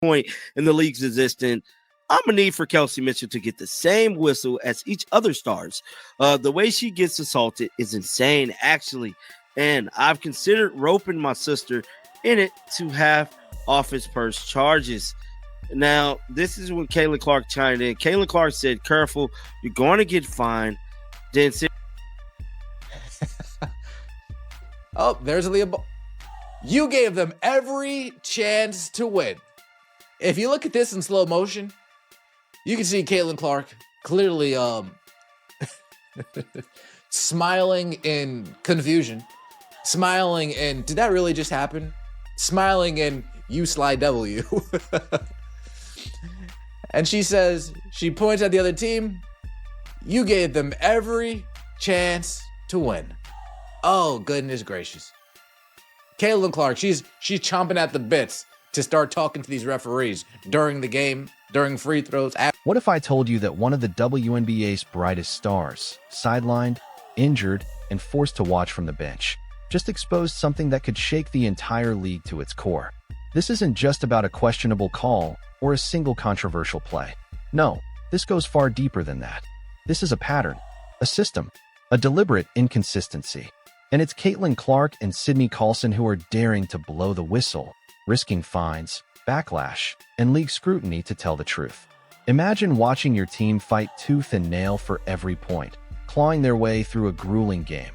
point in the league's existence, I'm going to need for Kelsey Mitchell to get the same whistle as each other stars. The way she gets assaulted is insane, actually. And I've considered roping my sister in it to have office purse charges. Now, this is when Caitlin Clark chimed in. Caitlin Clark said, careful, you're going to get fined. Then said, oh, there's Leah. You gave them every chance to win. If you look at this in slow motion, you can see Caitlin Clark clearly smiling in confusion, smiling in, did that really just happen? Smiling in, you sly W. And she says, she points at the other team, you gave them every chance to win. Oh, goodness gracious. Caitlin Clark, she's chomping at the bits to start talking to these referees during the game, during free throws. What if I told you that one of the WNBA's brightest stars, sidelined, injured, and forced to watch from the bench, just exposed something that could shake the entire league to its core? This isn't just about a questionable call or a single controversial play. No, this goes far deeper than that. This is a pattern, a system, a deliberate inconsistency. And it's Caitlin Clark and Sydney Coulson who are daring to blow the whistle, risking fines, backlash, and league scrutiny to tell the truth. Imagine watching your team fight tooth and nail for every point, clawing their way through a grueling game,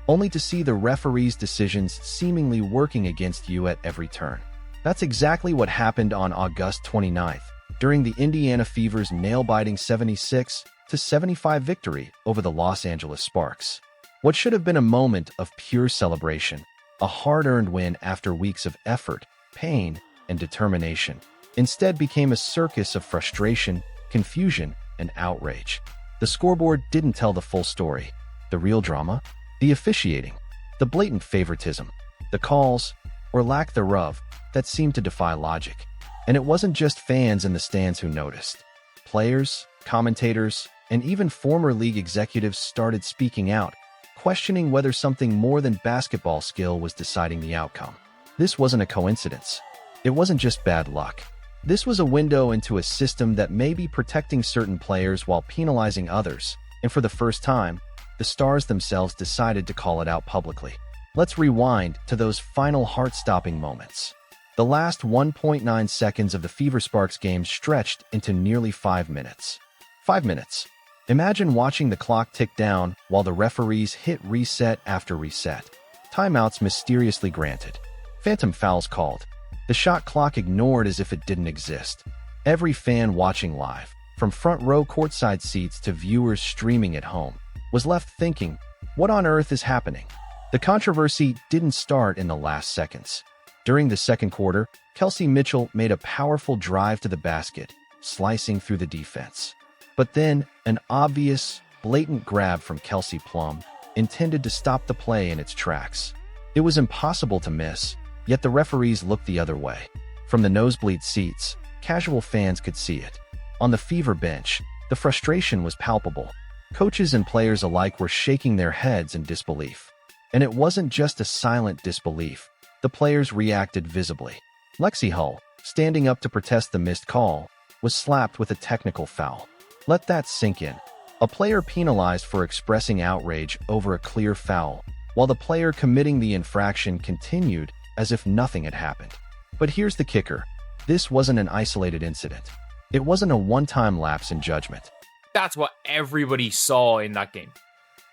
only to see the referee's decisions seemingly working against you at every turn. That's exactly what happened on August 29th, during the Indiana Fever's nail-biting 76-75 victory over the Los Angeles Sparks. What should have been a moment of pure celebration, a hard-earned win after weeks of effort, pain, and determination, instead became a circus of frustration, confusion, and outrage. The scoreboard didn't tell the full story. The real drama? The officiating, the blatant favoritism, the calls, or lack thereof, that seemed to defy logic. And it wasn't just fans in the stands who noticed. Players, commentators, and even former league executives started speaking out, questioning whether something more than basketball skill was deciding the outcome. This wasn't a coincidence. It wasn't just bad luck. This was a window into a system that may be protecting certain players while penalizing others, and for the first time, the stars themselves decided to call it out publicly. Let's rewind to those final heart-stopping moments. The last 1.9 seconds of the Fever Sparks game stretched into nearly 5 minutes. 5 minutes. Imagine watching the clock tick down while the referees hit reset after reset. Timeouts mysteriously granted. Phantom fouls called. The shot clock ignored as if it didn't exist. Every fan watching live, from front row courtside seats to viewers streaming at home, was left thinking, what on earth is happening? The controversy didn't start in the last seconds. During the second quarter, Kelsey Mitchell made a powerful drive to the basket, slicing through the defense. But then, an obvious, blatant grab from Kelsey Plum, intended to stop the play in its tracks. It was impossible to miss, yet the referees looked the other way. From the nosebleed seats, casual fans could see it. On the Fever bench, the frustration was palpable. Coaches and players alike were shaking their heads in disbelief. And it wasn't just a silent disbelief. The players reacted visibly. Lexi Hull, standing up to protest the missed call, was slapped with a technical foul. Let that sink in. A player penalized for expressing outrage over a clear foul, while the player committing the infraction continued as if nothing had happened. But here's the kicker. This wasn't an isolated incident. It wasn't a one-time lapse in judgment. That's what everybody saw in that game.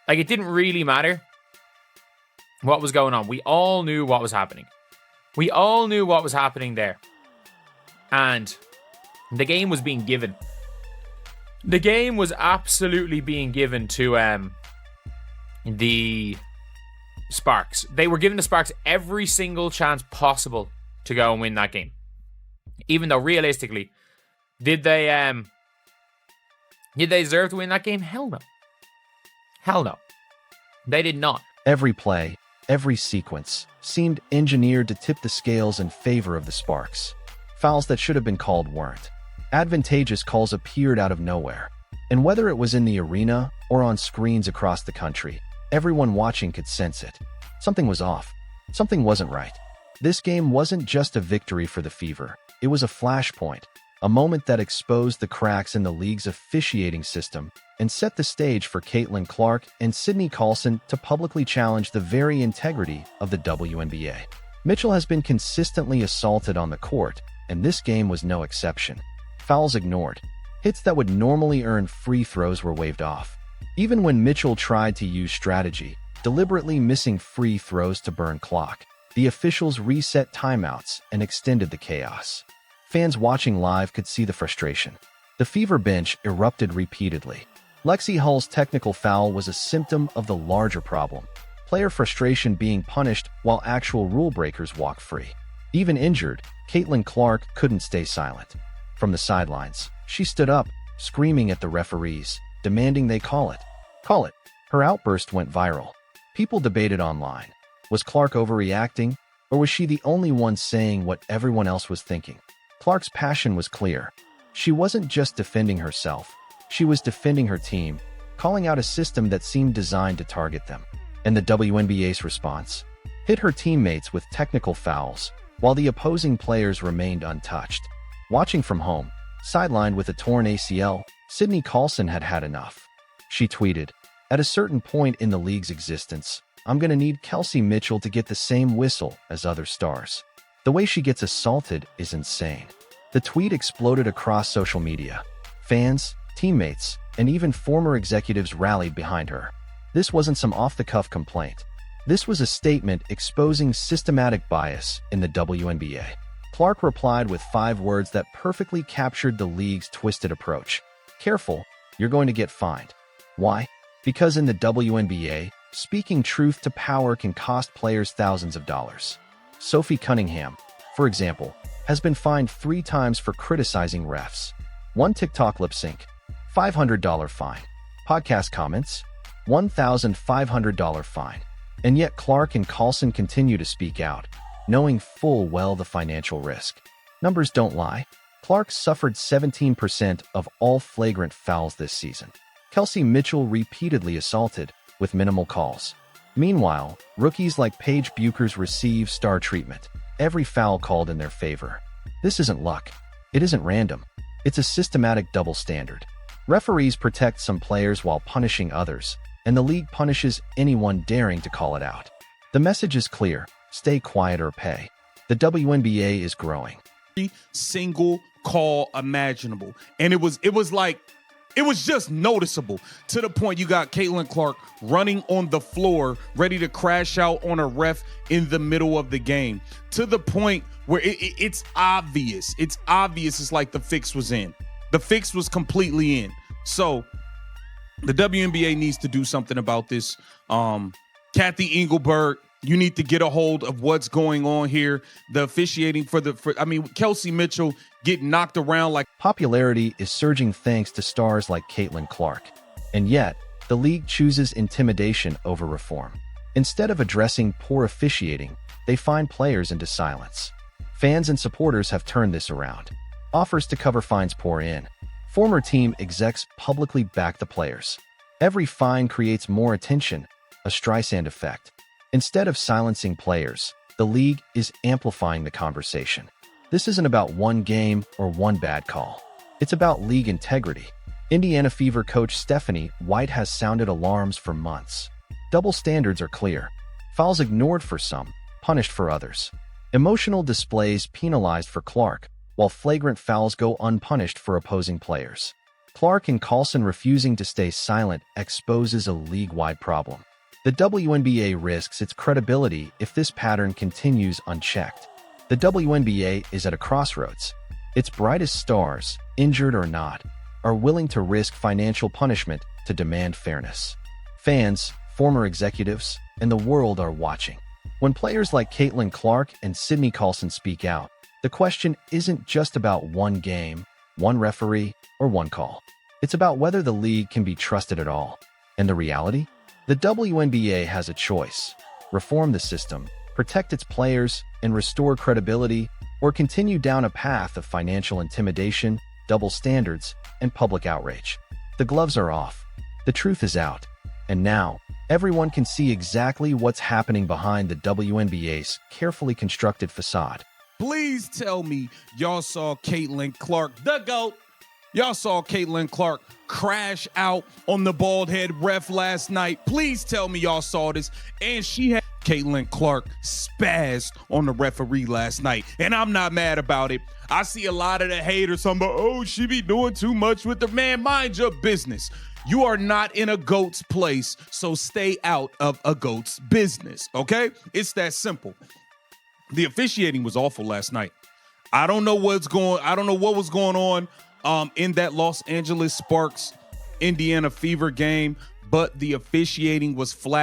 Like, it didn't really matter what was going on. We all knew what was happening. We all knew what was happening there. And the game was being given. The game was absolutely being given to the Sparks. They were giving the Sparks every single chance possible to go and win that game. Even though realistically, did they deserve to win that game? Hell no. Hell no. They did not. Every play, every sequence, seemed engineered to tip the scales in favor of the Sparks. Fouls that should have been called weren't. Advantageous calls appeared out of nowhere. And whether it was in the arena or on screens across the country, everyone watching could sense it. Something was off. Something wasn't right. This game wasn't just a victory for the Fever. It was a flashpoint, a moment that exposed the cracks in the league's officiating system and set the stage for Clark and Sydney Coulson to publicly challenge the very integrity of the WNBA. Mitchell has been consistently assaulted on the court, and this game was no exception. Fouls ignored. Hits that would normally earn free throws were waved off. Even when Mitchell tried to use strategy, deliberately missing free throws to burn clock, the officials reset timeouts and extended the chaos. Fans watching live could see the frustration. The Fever bench erupted repeatedly. Lexi Hull's technical foul was a symptom of the larger problem: player frustration being punished while actual rule breakers walk free. Even injured, Clark couldn't stay silent. From the sidelines, she stood up, screaming at the referees, demanding they call it. Call it. Her outburst went viral. People debated online. Was Clark overreacting, or was she the only one saying what everyone else was thinking? Clark's passion was clear. She wasn't just defending herself. She was defending her team, calling out a system that seemed designed to target them. And the WNBA's response? Hit her teammates with technical fouls, while the opposing players remained untouched. Watching from home, sidelined with a torn ACL, Sydney Coulson had had enough. She tweeted, "At a certain point in the league's existence, I'm gonna need Kelsey Mitchell to get the same whistle as other stars. The way she gets assaulted is insane." The tweet exploded across social media. Fans, teammates, and even former executives rallied behind her. This wasn't some off-the-cuff complaint. This was a statement exposing systematic bias in the WNBA. Clark replied with 5 words that perfectly captured the league's twisted approach. "Careful, you're going to get fined." Why? Because in the WNBA, speaking truth to power can cost players thousands of dollars. Sophie Cunningham, for example, has been fined 3 times for criticizing refs. 1 TikTok lip sync, $500 fine. Podcast comments, $1,500 fine. And yet Clark and Coulson continue to speak out, knowing full well the financial risk. Numbers don't lie. Clark suffered 17% of all flagrant fouls this season. Kelsey Mitchell repeatedly assaulted, with minimal calls. Meanwhile, rookies like Paige Buchers receive star treatment, every foul called in their favor. This isn't luck. It isn't random. It's a systematic double standard. Referees protect some players while punishing others, and the league punishes anyone daring to call it out. The message is clear: stay quiet or pay. The WNBA is growing. Single call imaginable, and it was just noticeable, to the point you got Clark running on the floor ready to crash out on a ref in the middle of the game, to the point where it's obvious. It's like the fix was in. The fix was completely in. So the WNBA needs to do something about this. Kathy Engelberg, you need to get a hold of what's going on here. The officiating Kelsey Mitchell getting knocked around like... Popularity is surging thanks to stars like Clark. And yet, the league chooses intimidation over reform. Instead of addressing poor officiating, they fine players into silence. Fans and supporters have turned this around. Offers to cover fines pour in. Former team execs publicly back the players. Every fine creates more attention, a Streisand effect. Instead of silencing players, the league is amplifying the conversation. This isn't about one game or one bad call. It's about league integrity. Indiana Fever coach Stephanie White has sounded alarms for months. Double standards are clear. Fouls ignored for some, punished for others. Emotional displays penalized for Clark, while flagrant fouls go unpunished for opposing players. Clark and Coulson refusing to stay silent exposes a league-wide problem. The WNBA risks its credibility if this pattern continues unchecked. The WNBA is at a crossroads. Its brightest stars, injured or not, are willing to risk financial punishment to demand fairness. Fans, former executives, and the world are watching. When players like Clark and Sydney Coulson speak out, the question isn't just about one game, one referee, or one call. It's about whether the league can be trusted at all. And the reality? The WNBA has a choice: reform the system, protect its players, and restore credibility, or continue down a path of financial intimidation, double standards, and public outrage. The gloves are off. The truth is out. And now, everyone can see exactly what's happening behind the WNBA's carefully constructed facade. Please tell me y'all saw Caitlin Clark, the GOAT. Y'all saw Caitlin Clark crash out on the bald head ref last night. Please tell me y'all saw this. And she had Caitlin Clark spaz on the referee last night. And I'm not mad about it. I see a lot of the haters talking about, oh, she be doing too much with the man. Mind your business. You are not in a GOAT's place, so stay out of a GOAT's business, okay? It's that simple. The officiating was awful last night. I don't know what was going on in that Los Angeles Sparks Indiana Fever game, but the officiating was flat.